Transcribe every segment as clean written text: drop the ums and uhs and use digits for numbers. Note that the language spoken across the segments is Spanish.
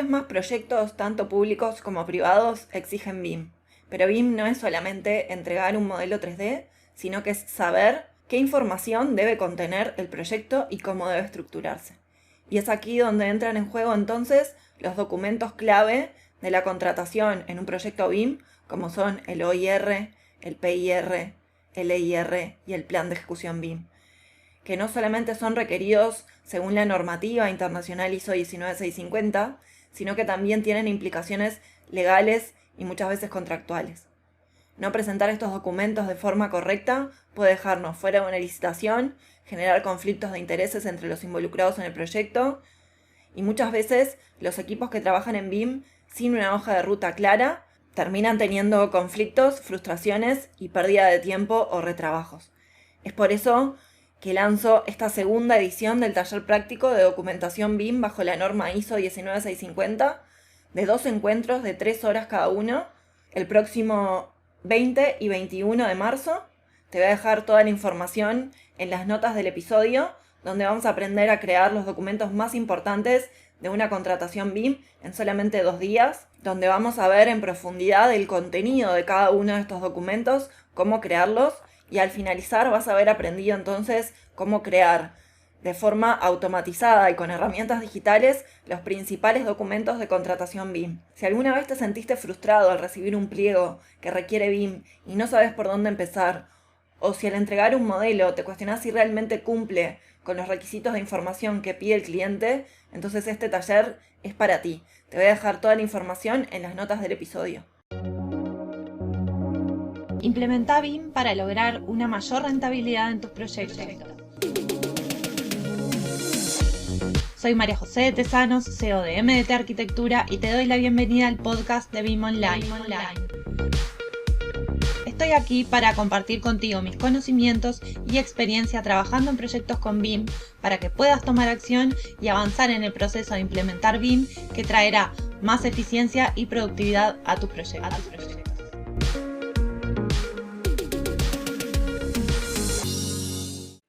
vez más proyectos, tanto públicos como privados, exigen BIM. Pero BIM no es solamente entregar un modelo 3D, sino que es saber qué información debe contener el proyecto y cómo debe estructurarse. Y es aquí donde entran en juego entonces los documentos clave de la contratación en un proyecto BIM, como son el OIR, el PIR, el EIR y el Plan de Ejecución BIM, que no solamente son requeridos según la normativa internacional ISO 19650, sino que también tienen implicaciones legales y muchas veces contractuales. No presentar estos documentos de forma correcta puede dejarnos fuera de una licitación, generar conflictos de intereses entre los involucrados en el proyecto, y muchas veces los equipos que trabajan en BIM sin una hoja de ruta clara terminan teniendo conflictos, frustraciones y pérdida de tiempo o retrabajos. Es por eso que lanzo esta segunda edición del taller práctico de documentación BIM bajo la norma ISO 19650, de 2 encuentros de 3 horas cada uno, el próximo 20 y 21 de marzo. Te voy a dejar toda la información en las notas del episodio, donde vamos a aprender a crear los documentos más importantes de una contratación BIM en solamente 2 días, donde vamos a ver en profundidad el contenido de cada uno de estos documentos, cómo crearlos, y al finalizar vas a haber aprendido entonces cómo crear de forma automatizada y con herramientas digitales los principales documentos de contratación BIM. Si alguna vez te sentiste frustrado al recibir un pliego que requiere BIM y no sabes por dónde empezar, o si al entregar un modelo te cuestionás si realmente cumple con los requisitos de información que pide el cliente, entonces este taller es para ti. Te voy a dejar toda la información en las notas del episodio. Implementa BIM para lograr una mayor rentabilidad en tus proyectos. Soy María José de Tesanos, CEO de MDT Arquitectura, y te doy la bienvenida al podcast de BIM Online. Estoy aquí para compartir contigo mis conocimientos y experiencia trabajando en proyectos con BIM para que puedas tomar acción y avanzar en el proceso de implementar BIM, que traerá más eficiencia y productividad a tus proyectos.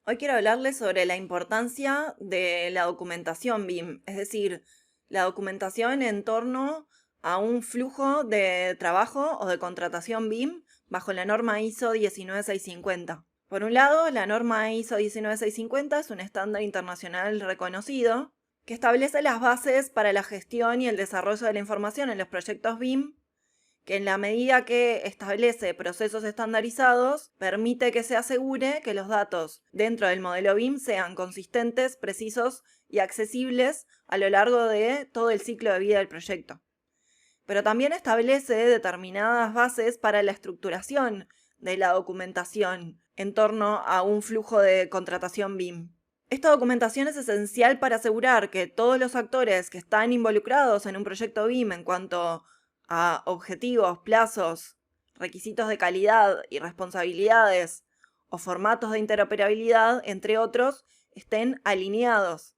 Hoy quiero hablarles sobre la importancia de la documentación BIM, es decir, la documentación en torno a un flujo de trabajo o de contratación BIM bajo la norma ISO 19650. Por un lado, la norma ISO 19650 es un estándar internacional reconocido que establece las bases para la gestión y el desarrollo de la información en los proyectos BIM, que en la medida que establece procesos estandarizados, permite que se asegure que los datos dentro del modelo BIM sean consistentes, precisos y accesibles a lo largo de todo el ciclo de vida del proyecto. Pero también establece determinadas bases para la estructuración de la documentación en torno a un flujo de contratación BIM. Esta documentación es esencial para asegurar que todos los actores que están involucrados en un proyecto BIM en cuanto a objetivos, plazos, requisitos de calidad y responsabilidades o formatos de interoperabilidad, entre otros, estén alineados.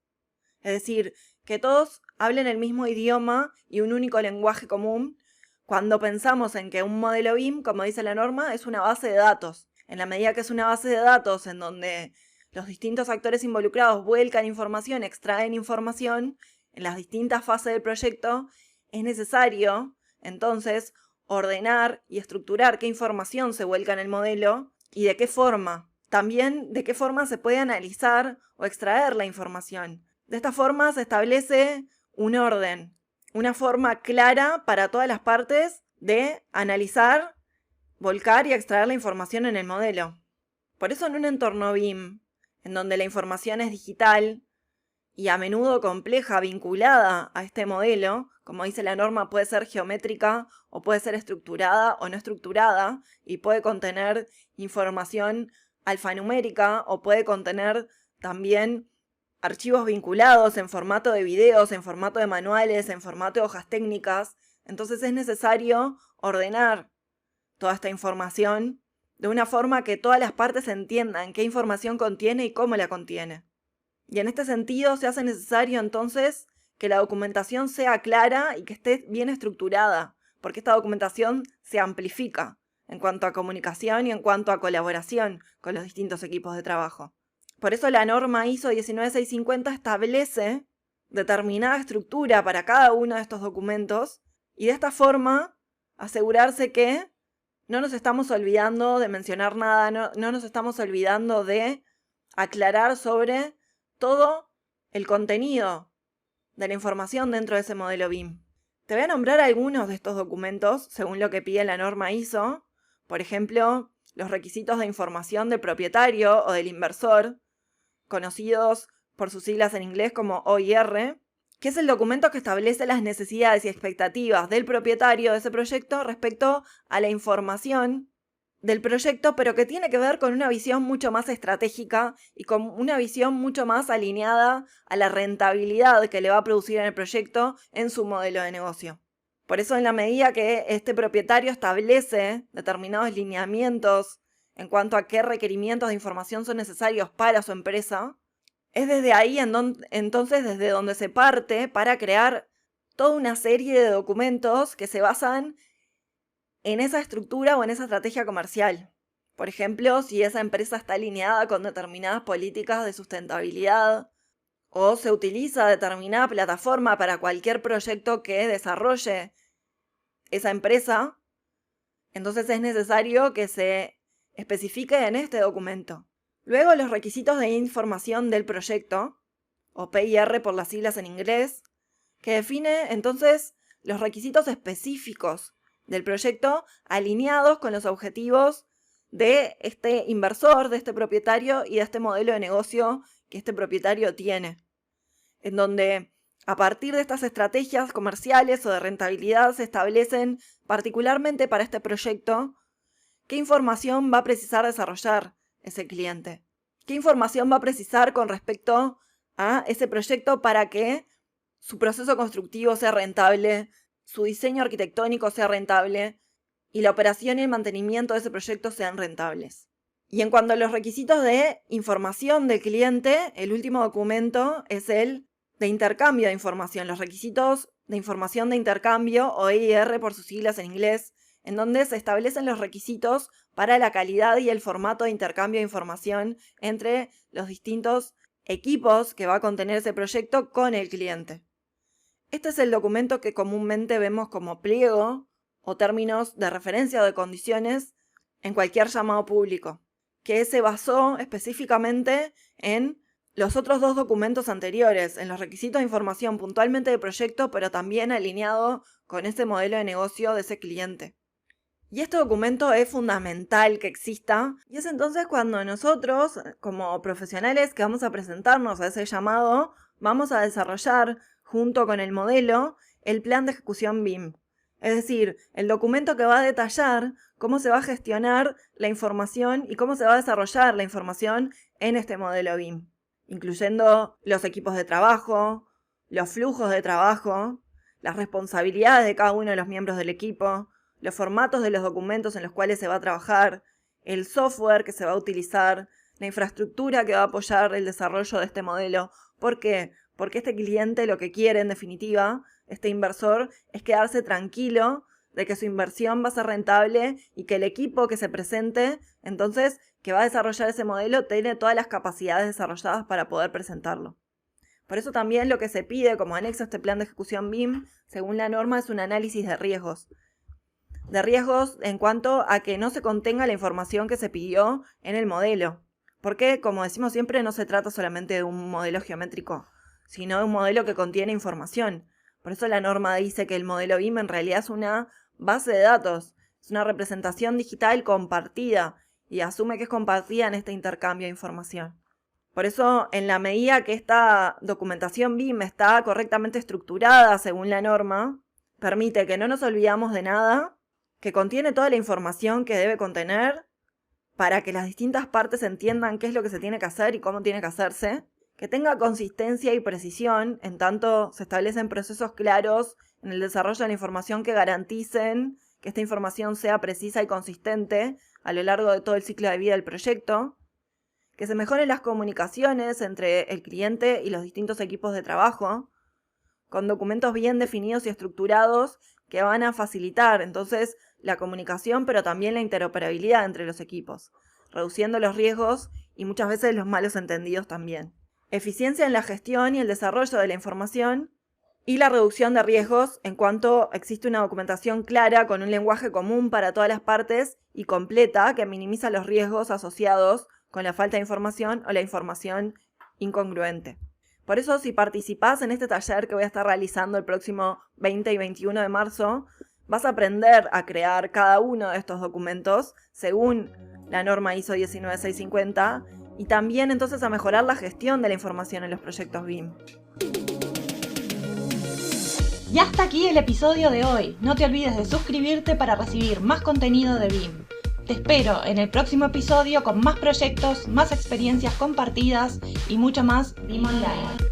Es decir, que todos hablen el mismo idioma y un único lenguaje común cuando pensamos en que un modelo BIM, como dice la norma, es una base de datos. En la medida que es una base de datos en donde los distintos actores involucrados vuelcan información, extraen información en las distintas fases del proyecto, es necesario entonces ordenar y estructurar qué información se vuelca en el modelo y de qué forma. También de qué forma se puede analizar o extraer la información. De esta forma se establece un orden, una forma clara para todas las partes de analizar, volcar y extraer la información en el modelo. Por eso en un entorno BIM, en donde la información es digital y a menudo compleja, vinculada a este modelo, como dice la norma, puede ser geométrica o puede ser estructurada o no estructurada, y puede contener información alfanumérica o puede contener también archivos vinculados en formato de videos, en formato de manuales, en formato de hojas técnicas. Entonces es necesario ordenar toda esta información de una forma que todas las partes entiendan qué información contiene y cómo la contiene. Y en este sentido se hace necesario entonces que la documentación sea clara y que esté bien estructurada, porque esta documentación se amplifica en cuanto a comunicación y en cuanto a colaboración con los distintos equipos de trabajo. Por eso la norma ISO 19650 establece determinada estructura para cada uno de estos documentos y de esta forma asegurarse que no nos estamos olvidando de mencionar nada, no nos estamos olvidando de aclarar sobre todo el contenido de la información dentro de ese modelo BIM. Te voy a nombrar algunos de estos documentos según lo que pide la norma ISO. Por ejemplo, los requisitos de información del propietario o del inversor, conocidos por sus siglas en inglés como OIR, que es el documento que establece las necesidades y expectativas del propietario de ese proyecto respecto a la información del proyecto, pero que tiene que ver con una visión mucho más estratégica y con una visión mucho más alineada a la rentabilidad que le va a producir en el proyecto en su modelo de negocio. Por eso, en la medida que este propietario establece determinados lineamientos en cuanto a qué requerimientos de información son necesarios para su empresa, es desde ahí entonces desde donde se parte para crear toda una serie de documentos que se basan en esa estructura o en esa estrategia comercial. Por ejemplo, si esa empresa está alineada con determinadas políticas de sustentabilidad o se utiliza determinada plataforma para cualquier proyecto que desarrolle esa empresa, entonces es necesario que se especifique en este documento. Luego, los requisitos de información del proyecto, o PIR por las siglas en inglés, que define entonces los requisitos específicos del proyecto alineados con los objetivos de este inversor, de este propietario y de este modelo de negocio que este propietario tiene. En donde, a partir de estas estrategias comerciales o de rentabilidad, se establecen particularmente para este proyecto qué información va a precisar desarrollar ese cliente. ¿Qué información va a precisar con respecto a ese proyecto para que su proceso constructivo sea rentable, su diseño arquitectónico sea rentable y la operación y el mantenimiento de ese proyecto sean rentables? Y en cuanto a los requisitos de información del cliente, el último documento es el de intercambio de información, los requisitos de información de intercambio o EIR por sus siglas en inglés, en donde se establecen los requisitos para la calidad y el formato de intercambio de información entre los distintos equipos que va a contener ese proyecto con el cliente. Este es el documento que comúnmente vemos como pliego o términos de referencia o de condiciones en cualquier llamado público, que se basó específicamente en los otros dos documentos anteriores, en los requisitos de información puntualmente de proyecto, pero también alineado con ese modelo de negocio de ese cliente. Y este documento es fundamental que exista, y es entonces cuando nosotros, como profesionales que vamos a presentarnos a ese llamado, vamos a desarrollar, junto con el modelo, el plan de ejecución BIM. Es decir, el documento que va a detallar cómo se va a gestionar la información y cómo se va a desarrollar la información en este modelo BIM, incluyendo los equipos de trabajo, los flujos de trabajo, las responsabilidades de cada uno de los miembros del equipo, los formatos de los documentos en los cuales se va a trabajar, el software que se va a utilizar, la infraestructura que va a apoyar el desarrollo de este modelo. ¿Por qué? Porque este cliente lo que quiere, en definitiva, este inversor, es quedarse tranquilo de que su inversión va a ser rentable y que el equipo que se presente, entonces, que va a desarrollar ese modelo, tiene todas las capacidades desarrolladas para poder presentarlo. Por eso también lo que se pide como anexo a este plan de ejecución BIM, según la norma, es un análisis de riesgos. De riesgos en cuanto a que no se contenga la información que se pidió en el modelo. Porque, como decimos siempre, no se trata solamente de un modelo geométrico, sino de un modelo que contiene información. Por eso la norma dice que el modelo BIM en realidad es una base de datos, es una representación digital compartida y asume que es compartida en este intercambio de información. Por eso, en la medida que esta documentación BIM está correctamente estructurada según la norma, permite que no nos olvidamos de nada, que contiene toda la información que debe contener para que las distintas partes entiendan qué es lo que se tiene que hacer y cómo tiene que hacerse, que tenga consistencia y precisión, en tanto se establecen procesos claros en el desarrollo de la información que garanticen que esta información sea precisa y consistente a lo largo de todo el ciclo de vida del proyecto, que se mejoren las comunicaciones entre el cliente y los distintos equipos de trabajo, con documentos bien definidos y estructurados que van a facilitar entonces la comunicación, pero también la interoperabilidad entre los equipos, reduciendo los riesgos y muchas veces los malos entendidos también. eficiencia en la gestión y el desarrollo de la información, y la reducción de riesgos en cuanto existe una documentación clara con un lenguaje común para todas las partes y completa que minimiza los riesgos asociados con la falta de información o la información incongruente. Por eso, si participás en este taller que voy a estar realizando el próximo 20 y 21 de marzo, vas a aprender a crear cada uno de estos documentos según la norma ISO 19650 y también entonces a mejorar la gestión de la información en los proyectos BIM. Y hasta aquí el episodio de hoy. No te olvides de suscribirte para recibir más contenido de BIM. Te espero en el próximo episodio con más proyectos, más experiencias compartidas y mucho más BIM Online.